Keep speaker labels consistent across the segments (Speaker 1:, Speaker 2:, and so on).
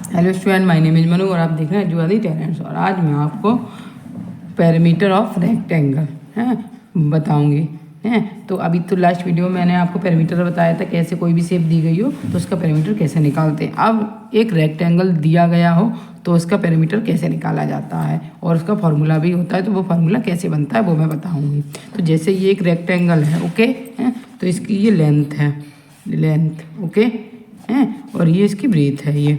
Speaker 1: Hello student, my name is Manu और आप देख रहे हैं जुआदी टैलेंट्स। और आज मैं आपको पैरामीटर ऑफ रेक्टेंगल बताऊंगी। तो अभी तो लास्ट वीडियो में मैंने आपको पैरामीटर बताया था, कैसे कोई भी शेप दी गई हो तो उसका पैरामीटर कैसे निकालते हैं। अब एक रेक्टेंगल दिया गया हो तो उसका पैरामीटर कैसे निकाला जाता है और उसका फार्मूला भी होता है, तो वो फार्मूला कैसे बनता है वो मैं बताऊँगी। तो जैसे ये एक रेक्टेंगल है, ओके तो इसकी ये लेंथ है, लेंथ ओके और ये इसकी ब्रीथ है। ये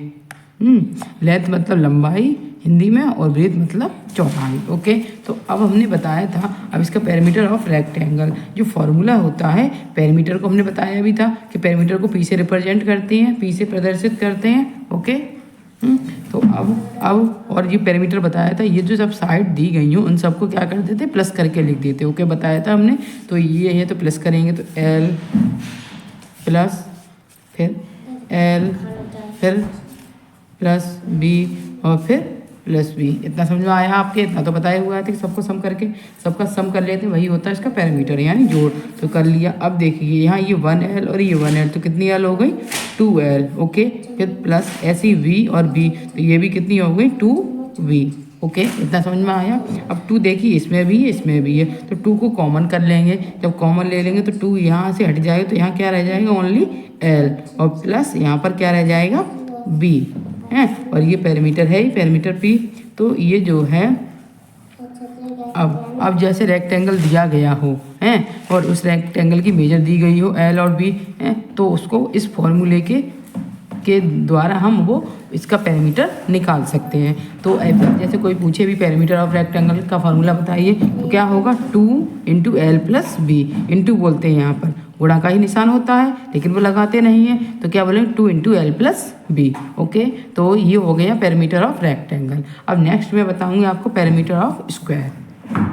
Speaker 1: लेंथ मतलब लंबाई हिंदी में और ब्रीथ मतलब चौड़ाई। ओके तो अब हमने बताया था, अब इसका पैरामीटर ऑफ रेक्टेंगल जो फॉर्मूला होता है, पैरामीटर को हमने बताया भी था कि पैरामीटर को पी से रिप्रेजेंट करते हैं, पी से प्रदर्शित करते हैं। ओके तो अब और ये पैरामीटर बताया था, ये जो सब साइड दी गई हो उन सबको क्या करते थे, प्लस करके लिख देते। ओके बताया था हमने। तो ये है तो प्लस करेंगे तो एल प्लस फिर एल फिर प्लस बी और फिर प्लस बी। इतना समझ में आया आपके? इतना तो बताया हुआ है कि सबको सम करके सबका सम कर लेते हैं, वही होता है इसका पैरामीटर यानी जोड़। तो कर लिया। अब देखिए यहाँ ये 1L और ये 1L, तो कितनी L हो गई 2L। ओके फिर प्लस ऐसी V और B, तो ये भी कितनी हो गई 2V। ओके इतना समझ में आया। अब 2 देखिए इसमें भी है इसमें भी है, तो 2 को कॉमन कर लेंगे। जब कॉमन ले लेंगे तो 2 यहाँ से हट जाएगा, तो यहाँ क्या रह जाएगा ओनली L और प्लस यहाँ पर क्या रह जाएगा B है। और ये पैरामीटर है ही पैरामीटर P। तो ये जो है अब जैसे रेक्टेंगल दिया गया हो और उस रेक्टेंगल की मेजर दी गई हो L और B तो उसको इस फॉर्मूले के द्वारा हम वो इसका पैरामीटर निकाल सकते हैं। तो जैसे कोई पूछे भी पैरामीटर ऑफ रेक्टेंगल का फार्मूला बताइए, तो क्या होगा 2 × L + B। इंटू बोलते हैं, यहाँ पर गुणा का ही निशान होता है लेकिन वो लगाते नहीं है, तो क्या बोलेंगे 2 × L + B। ओके तो ये हो गया पैरामीटर ऑफ रेक्टेंगल। अब नेक्स्ट मैं बताऊँगी आपको पैरामीटर ऑफ स्क्वायर।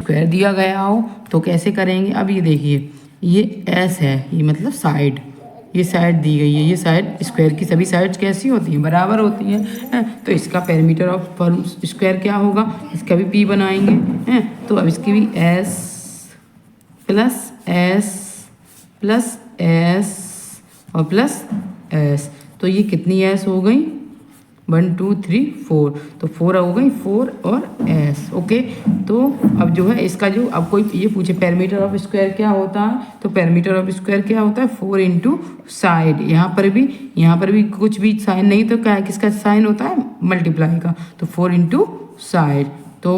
Speaker 1: स्क्वायर दिया गया हो तो कैसे करेंगे। अब ये देखिए ये S है, ये मतलब साइड, ये साइड दी गई है। ये साइड स्क्वायर की सभी साइड्स कैसी होती हैं, बराबर होती हैं। तो इसका पैरामीटर ऑफ स्क्वायर क्या होगा, इसका भी P बनाएंगे। तो अब इसकी भी S प्लस S और प्लस S, तो ये कितनी S हो गई 1 2 3 4, तो 4 हो गई 4 और S। ओके तो अब जो है इसका जो अब कोई ये पूछे पैरामीटर ऑफ स्क्वायर क्या होता है, तो पैरामीटर ऑफ स्क्वायर क्या होता है 4 × साइड। यहाँ पर भी कुछ भी साइन नहीं, तो क्या है किसका साइन होता है मल्टीप्लाई का, तो 4 × साइड। तो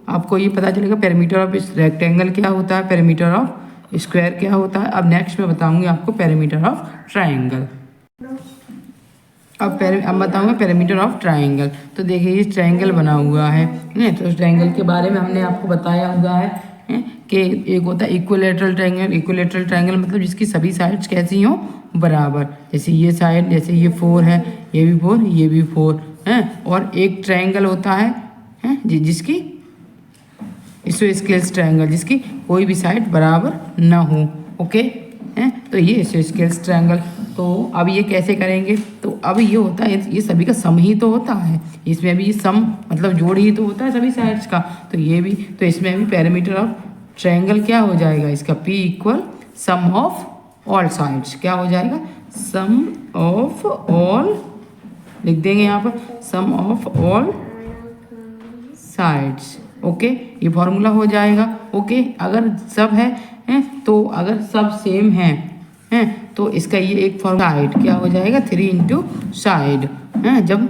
Speaker 1: आपको ये पता चलेगा पैरामीटर ऑफ रेक्टेंगल क्या होता है, पैरामीटर ऑफ स्क्वायर क्या होता है। अब नेक्स्ट मैं बताऊँगी आपको पैरामीटर ऑफ ट्राइंगल। अब बताऊंगा पैरामीटर ऑफ ट्राइंगल। तो देखिए ये ट्राइंगल बना हुआ है तो उस ट्राइंगल के बारे में हमने आपको बताया हुआ है कि एक होता है इक्विलेटरल ट्राइंगल। इक्विलेटरल ट्राइंगल मतलब जिसकी सभी साइड्स कैसी हों बराबर, जैसे ये साइड, जैसे ये 4 है, ये भी 4, ये भी 4 है। और एक ट्राइंगल होता है जिसकी इसोस्केलेस ट्राइंगल, जिसकी कोई भी साइड बराबर ना हो। ओके तो ये इसोस्केलेस ट्राइंगल। तो अब ये कैसे करेंगे, तो अब ये होता है ये सभी का सम ही तो होता है, इसमें भी सम मतलब जोड़ ही तो होता है सभी साइड्स का। तो ये भी, तो इसमें भी पैरामीटर ऑफ ट्रायंगल क्या हो जाएगा इसका P = sum of all sides. क्या हो जाएगा सम ऑफ ऑल, लिख देंगे यहाँ पर सम ऑफ ऑल साइड्स। ओके ये फॉर्मूला हो जाएगा। ओके अगर सब है तो अगर सब सेम है तो इसका ये एक फॉर्मूला साइड क्या हो जाएगा 3 × साइड जब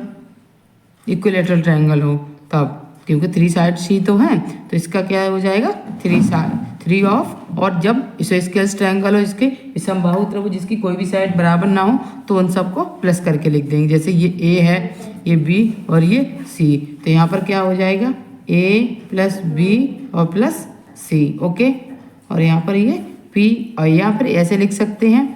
Speaker 1: इक्विलेटरल ट्रायंगल हो तब, क्योंकि 3 साइड्स ही तो हैं तो इसका क्या हो जाएगा 3 ऑफ। और जब इसोस्केलेस ट्रायंगल हो, इसके समबाहु त्रिभुज हो जिसकी कोई भी साइड बराबर ना हो, तो उन सबको प्लस करके लिख देंगे। जैसे ये A है, ये B और ये C, तो यहाँ पर क्या हो जाएगा A + B और प्लस C। ओके और यहाँ पर ये P और यहाँ पर ऐसे लिख सकते हैं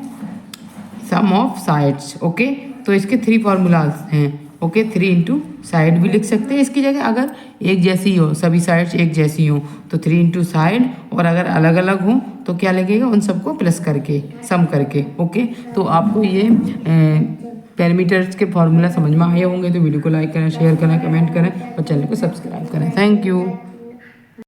Speaker 1: सम ऑफ साइड्स। ओके तो इसके 3 फार्मूलाज हैं। ओके 3 × साइड भी लिख सकते हैं इसकी जगह, अगर एक जैसी हो सभी साइड्स एक जैसी हो तो 3 × साइड, और अगर अलग अलग हो तो क्या लगेगा उन सबको प्लस करके सम करके। ओके तो आपको ये पैरामीटर्स के फार्मूला समझ में आए होंगे, तो वीडियो को लाइक करें, शेयर करें, कमेंट करें और चैनल को सब्सक्राइब करें। Thank you.